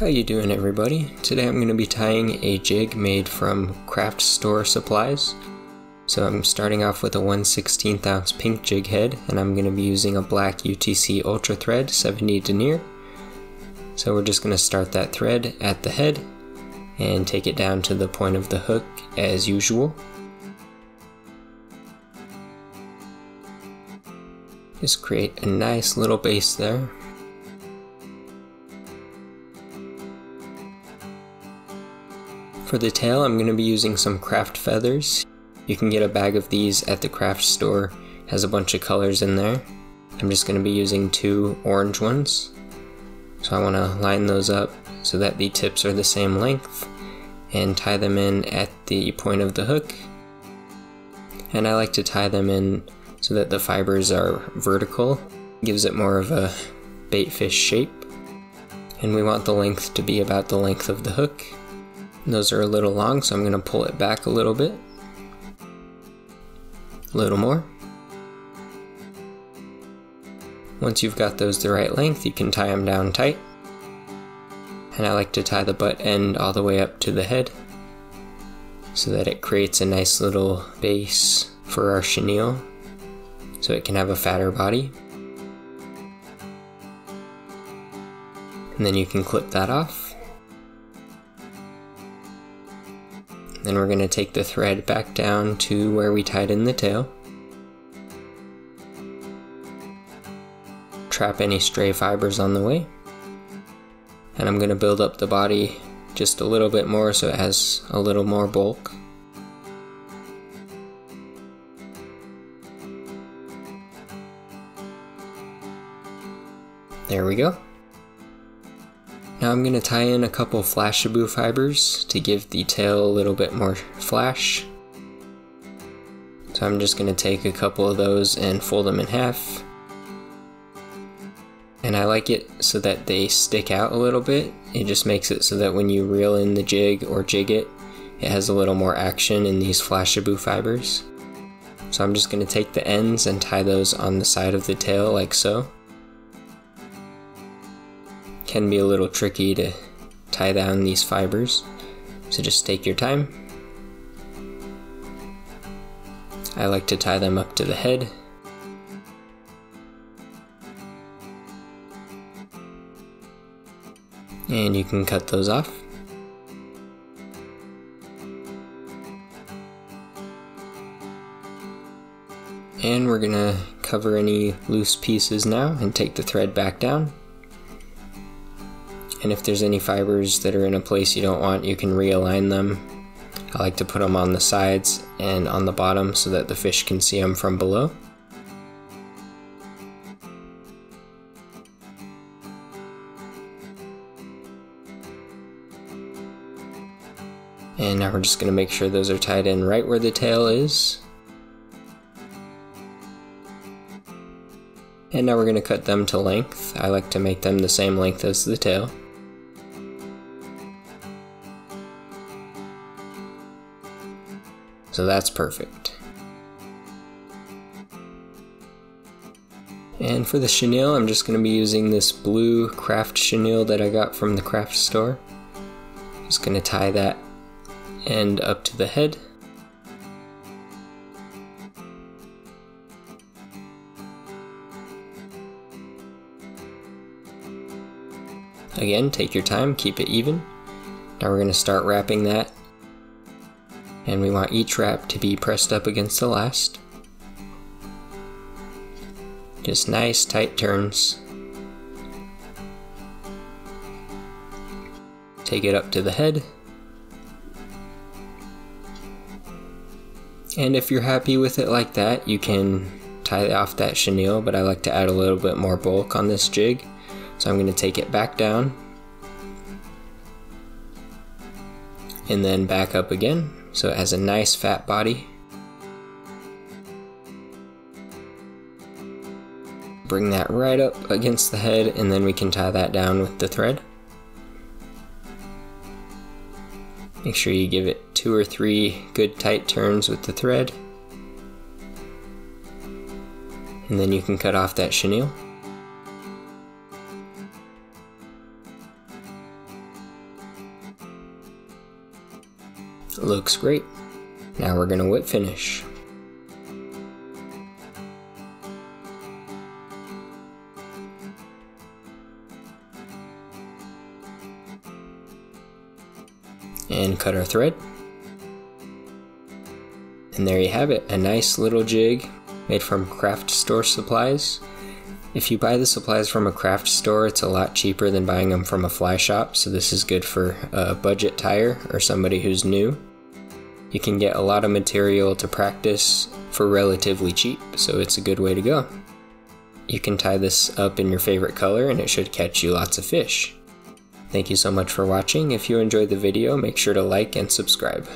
How you doing, everybody? Today I'm going to be tying a jig made from craft store supplies. So I'm starting off with a 1/16 ounce pink jig head, and I'm going to be using a black UTC Ultra Thread 70 denier. So we're just going to start that thread at the head and take it down to the point of the hook as usual. Just create a nice little base there. For the tail, I'm going to be using some craft feathers. You can get a bag of these at the craft store. It has a bunch of colors in there. I'm just going to be using 2 orange ones. So I want to line those up so that the tips are the same length and tie them in at the point of the hook. And I like to tie them in so that the fibers are vertical. It gives it more of a bait fish shape. And we want the length to be about the length of the hook. Those are a little long, so I'm going to pull it back a little bit. A little more. Once you've got those the right length, you can tie them down tight. And I like to tie the butt end all the way up to the head so that it creates a nice little base for our chenille so it can have a fatter body. And then you can clip that off. Then we're going to take the thread back down to where we tied in the tail. Trap any stray fibers on the way. And I'm going to build up the body just a little bit more so it has a little more bulk. There we go. Now I'm going to tie in a couple flashabou fibers to give the tail a little bit more flash. So I'm just going to take a couple of those and fold them in half. And I like it so that they stick out a little bit. It just makes it so that when you reel in the jig or jig it, it has a little more action in these flashabou fibers. So I'm just going to take the ends and tie those on the side of the tail like so. Can be a little tricky to tie down these fibers, so just take your time. I like to tie them up to the head. And you can cut those off. And we're gonna cover any loose pieces now and take the thread back down. And if there's any fibers that are in a place you don't want, you can realign them. I like to put them on the sides and on the bottom so that the fish can see them from below. And now we're just going to make sure those are tied in right where the tail is. And now we're going to cut them to length. I like to make them the same length as the tail. So that's perfect. And for the chenille, I'm just going to be using this blue craft chenille that I got from the craft store. Just going to tie that end up to the head. Again, take your time, keep it even. Now we're going to start wrapping that. And we want each wrap to be pressed up against the last. Just nice tight turns. Take it up to the head. And if you're happy with it like that, you can tie off that chenille, but I like to add a little bit more bulk on this jig. So I'm going to take it back down. And then back up again. So it has a nice fat body. Bring that right up against the head, and then we can tie that down with the thread. Make sure you give it 2 or 3 good tight turns with the thread. And then you can cut off that chenille. Looks great. Now we're gonna whip finish. And cut our thread. And there you have it, a nice little jig made from craft store supplies. If you buy the supplies from a craft store, it's a lot cheaper than buying them from a fly shop, so this is good for a budget tyer or somebody who's new. You can get a lot of material to practice for relatively cheap, so it's a good way to go. You can tie this up in your favorite color and it should catch you lots of fish. Thank you so much for watching. If you enjoyed the video, make sure to like and subscribe.